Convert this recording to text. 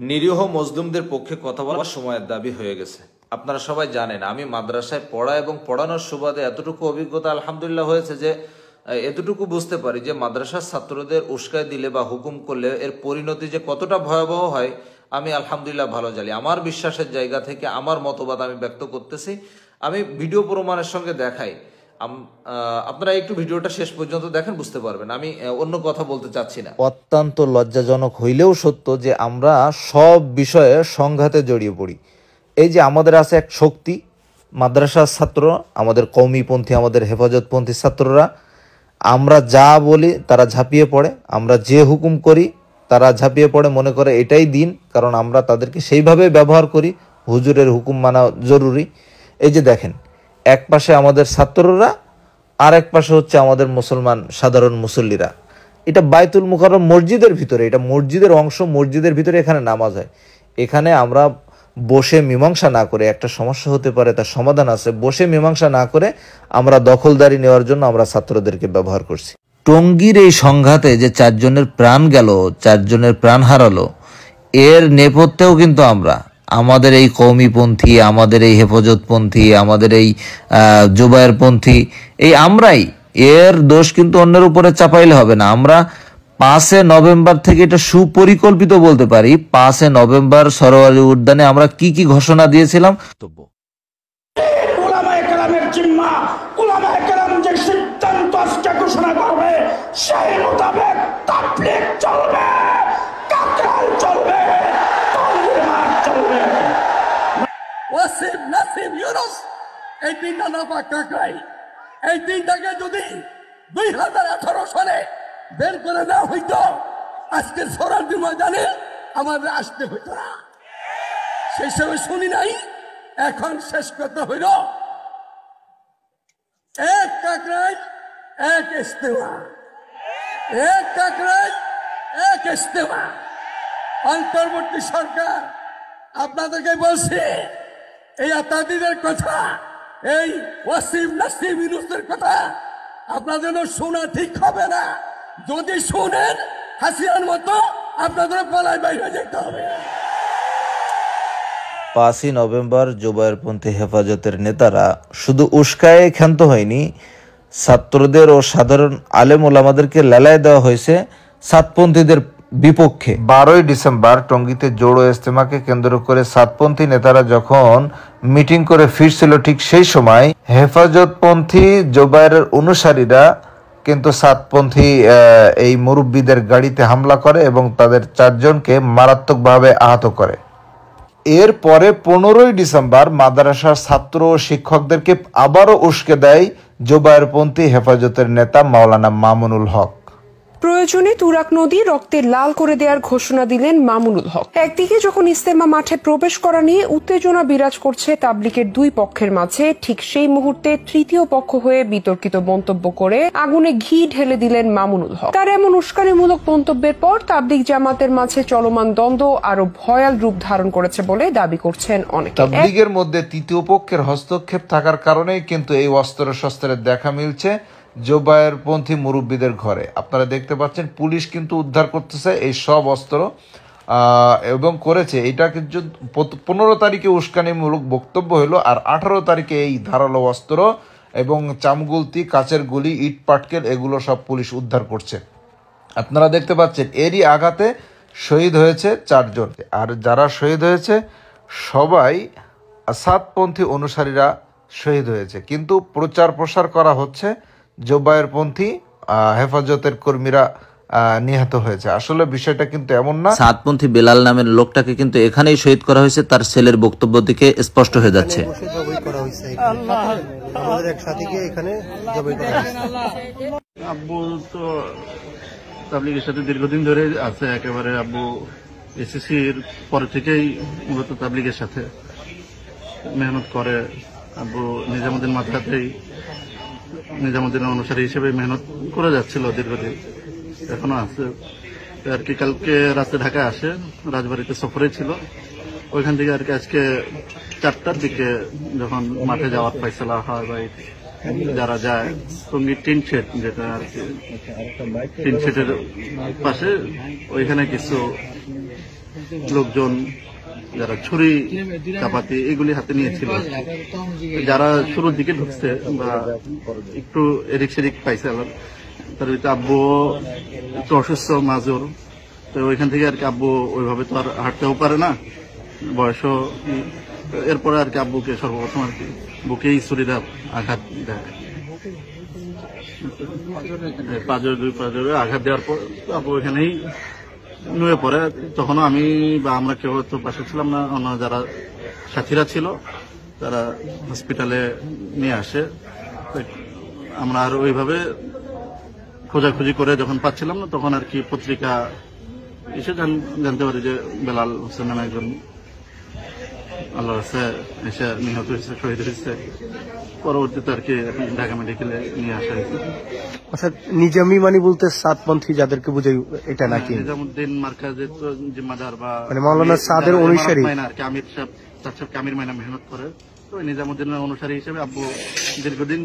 নিরীহ মজলুমদের পক্ষে কথা বলার সময়ের দাবি হয়ে গেছে। আপনারা সবাই জানেন আমি মাদ্রাসায় পড়া এবং পড়ানোর সুবাদে এতটুকু অভিজ্ঞতা আলহামদুলিল্লাহ হয়েছে যে এতটুকু বুঝতে পারি যে মাদ্রাসার ছাত্রদের উস্কায় দিলে বা হুকুম করলে এর পরিণতি যে কতটা ভয়াবহ হয় আমি আলহামদুলিল্লাহ ভালো জানি। আমার বিশ্বাসের জায়গা থেকে আমার মতবাদ আমি ব্যক্ত করতেছি, আমি ভিডিও প্রমাণের সঙ্গে দেখাই। আপনারা একটু ভিডিওটা শেষ পর্যন্ত দেখেন, বুঝতে পারবেন আমি অন্য কথা বলতে চাচ্ছি না। অত্যন্ত লজ্জাজনক হইলেও সত্য যে আমরা সব বিষয়ে সংঘাতে জড়িয়ে পড়ি। এই যে আমাদের আছে এক শক্তি মাদ্রাসার ছাত্র, আমাদের কওমিপন্থী, আমাদের হেফাজতপন্থী ছাত্ররা, আমরা যা বলি তারা ঝাঁপিয়ে পড়ে, আমরা যে হুকুম করি তারা ঝাঁপিয়ে পড়ে, মনে করে এটাই দিন, কারণ আমরা তাদেরকে সেইভাবে ব্যবহার করি, হুজুরের হুকুম মানা জরুরি। এই যে দেখেন, এক পাশে আমাদের ছাত্ররা আর এক পাশে হচ্ছে আমাদের মুসলমান সাধারণ মুসল্লিরা। এটা বাইতুল মুকাররম মসজিদের ভিতরে, এটা মসজিদের অংশ, মসজিদের ভিতরে এখানে নামাজ হয়। এখানে আমরা বসে মীমাংসা না করে, একটা সমস্যা হতে পারে তার সমাধান আছে, বসে মীমাংসা না করে আমরা দখলদারি নেওয়ার জন্য আমরা ছাত্রদেরকে ব্যবহার করছি। টঙ্গীর এই সংঘাতে যে 4 জনের প্রাণ গেল, 4 জনের প্রাণ হারালো, এর নেপথ্যেও কিন্তু আমরা, আমাদের এই কওমিপন্থী, আমাদের এই হেফাজতপন্থী, আমাদের এই জুবায়েরপন্থী, এই আমরাই, এর দোষ কিন্তু অন্যের উপরে চাপাইলে হবে না। আমরা 5 নভেম্বর থেকে এটা সুপরিকল্পিত বলতে পারি। 5 নভেম্বর সরোয়ারি উদ্যানে আমরা কি কি ঘোষণা দিয়েছিলাম। উলামায়ে কেরামের জিম্মা, উলামায়ে কেরাম যে সিদ্ধান্ত আজকে ঘোষণা করবে সেই মোতাবেক তাবলীগ চলবে, কাকরাল চলবে, তানভীর মাঠ চলবে। ওয়াসিম নাসিম ইউনুস এই তিনটা নাপাক কাকরাই, এই তিনটাকে যদি 2018 সালে বের করে দেওয়া হইতো আজকে সরাসরি ময়দানে আমাদের আসতে হইতো না। সেই সময় শুনি নাই, এখন শেষ কথা হইল এক কাকরাই এক ইস্তেমা, এক কাকরাই এক ইস্তেমা। অন্তর্বর্তী সরকার আপনাদেরকে বলছে এই আতাদিদের কথা, এই ওয়াসিম নাসিম ইউনুসের কথা আপনাদের শোনা ঠিক হবে না। যদি শুনেন হাসিনার মতো আপনাদের পালায় বাইরে যেতে হবে। 5 নভেম্বর জুবায়েরপন্থী হেফাজতের নেতারা শুধু উস্কায়ে ক্ষান্ত হয়নি, ছাত্রদের ও সাধারণ আলেম ওলামাদেরকে লেলায় দেওয়া হয়েছে সাতপন্থীদের বিপক্ষে। 12 ডিসেম্বর টঙ্গীতে জোড়ো ইজতেমাকে কেন্দ্র করে সাতপন্থী নেতারা যখন মিটিং করে ফিরছিল, ঠিক সেই সময় হেফাজতপন্থী জুবায়েরের অনুসারীরা কিন্তু সাতপন্থী এই মুরব্বীদের গাড়িতে হামলা করে এবং তাদের 4 জনকে মারাত্মকভাবে আহত করে। এরপরে 15 ডিসেম্বর মাদ্রাসার ছাত্র ও শিক্ষকদেরকে আবারও উস্কে দেয় জুবায়েরপন্থী হেফাজতের নেতা মাওলানা মামুনুল হক। প্রয়োজনে তুরাগ নদী রক্তে লাল করে দেওয়ার ঘোষণা দিলেন মামুনুল হক। একদিকে যখন ইজতেমা মাঠে প্রবেশ করা নিয়ে উত্তেজনা বিরাজ করছে তাবলীগের 2 পক্ষের মাঝে, ঠিক সেই মুহূর্তে তৃতীয় পক্ষ হয়ে বিতর্কিত মন্তব্য করে আগুনে ঘি ঢেলে দিলেন মামুনুল হক। তার এমন উস্কানিমূলক মন্তব্যের পর তাবলীগ জামাতের মাঝে চলমান দ্বন্দ্ব আরো ভয়াল রূপ ধারণ করেছে বলে দাবি করছেন অনেকে। তাবলীগের মধ্যে তৃতীয় পক্ষের হস্তক্ষেপ থাকার কারণেই কিন্তু এই অস্ত্র শস্ত্রের দেখা মিলছে জুবায়েরপন্থী মুরব্বীদের ঘরে। আপনারা দেখতে পাচ্ছেন পুলিশ কিন্তু উদ্ধার করতেছে এই সব অস্ত্র এবং করেছে। এটা কিন্তু 15 তারিখে উস্কানিমূলক বক্তব্য হলো, আর 18 তারিখে এই ধারালো অস্ত্র এবং চামগুলতি, কাচের গুলি, ইট পাটকেল এগুলো সব পুলিশ উদ্ধার করছে। আপনারা দেখতে পাচ্ছেন এরই আঘাতে শহীদ হয়েছে 4 জন, আর যারা শহীদ হয়েছে সবাই সাতপন্থী অনুসারীরা শহীদ হয়েছে। কিন্তু প্রচার প্রসার করা হচ্ছে জুবায়েরপন্থী হেফাজতের কর্মীরা নিহত হয়েছে। আসলে বিষয়টা কিন্তু এমন না। সাতপন্থী বেলাল নামের লোকটাকে কিন্তু এখানেই শহীদ করা হয়েছে, তার ছেলের বক্তব্য থেকে স্পষ্ট হয়ে যাচ্ছে। আব্বু তো তাবলীগের সাথে দীর্ঘদিন ধরে আছে, একেবারে আব্বু এসএসসির পরে থেকেই মূলত তাবলীগের সাথে মেহনত করে। আব্বু নিজামুদ্দিন মাদ্রাসাতেই নিজামুদ্দিনের অনুসারী হিসেবে মেহনত করে যাচ্ছিল দীর্ঘদিন, এখনো আছে আর কি। কালকে রাতে ঢাকায় আসে, রাজবাড়িতে সফরে ছিল, ওইখান থেকে আর কি আজকে 4টার দিকে যখন মাঠে যাওয়ার ফয়সালা হয় বা যারা যায় টঙ্গী টিন শেড, যেটা আর কি টিন শেডের পাশে, ওইখানে কিছু লোকজন যারা ছুরি চাপাতি এগুলি হাতে নিয়েছিল, যারা শুরুর দিকে ঢুকছে বা একটু এদিক সেদিক পাইছে, তার ভিতরে আব্বু একটু অসুস্থ মাজুর, তো ওইখান থেকে আর কি আব্বু ওইভাবে তো আর হাঁটতেও পারে না, বয়সও। এরপরে আর কি আব্বুকে সর্বপ্রথম আর কি বুকেই ছুরিটা আঘাত দেয়, দুই পাঁজরে আঘাত দেওয়ার পর আব্বু এখানেই নুয়ে পড়ে। তখন আমি বা আমরা কেউ তো পাশে ছিলাম না, অন্য যারা সাথীরা ছিল তারা হসপিটালে নিয়ে আসে। আমরা আর ওইভাবে খোঁজাখুঁজি করে যখন পাচ্ছিলাম না, তখন আর কি পত্রিকা এসে জানতে পারি যে বেলাল হোসেন নামে একজন আল্লাহর কাছে এসে নিহত হয়েছে, শহীদ হয়েছে। পরবর্তীতে আর কি ঢাকা মেডিকেলে নিয়ে আসা হয়েছে। আচ্ছা, নিজামি মানে বলতে সাতপন্থী যাদেরকে বুঝাই এটা নাকি? নিজামুদ্দিন মার্কাজের জিম্মাদার বা মানে মাওলানা সাদের অনুসারী আর কি আমির সাহেব, আমির মাইনা মেহনত করে, তো নিজামুদ্দিনের অনুসারী হিসেবে আব্বু দীর্ঘদিন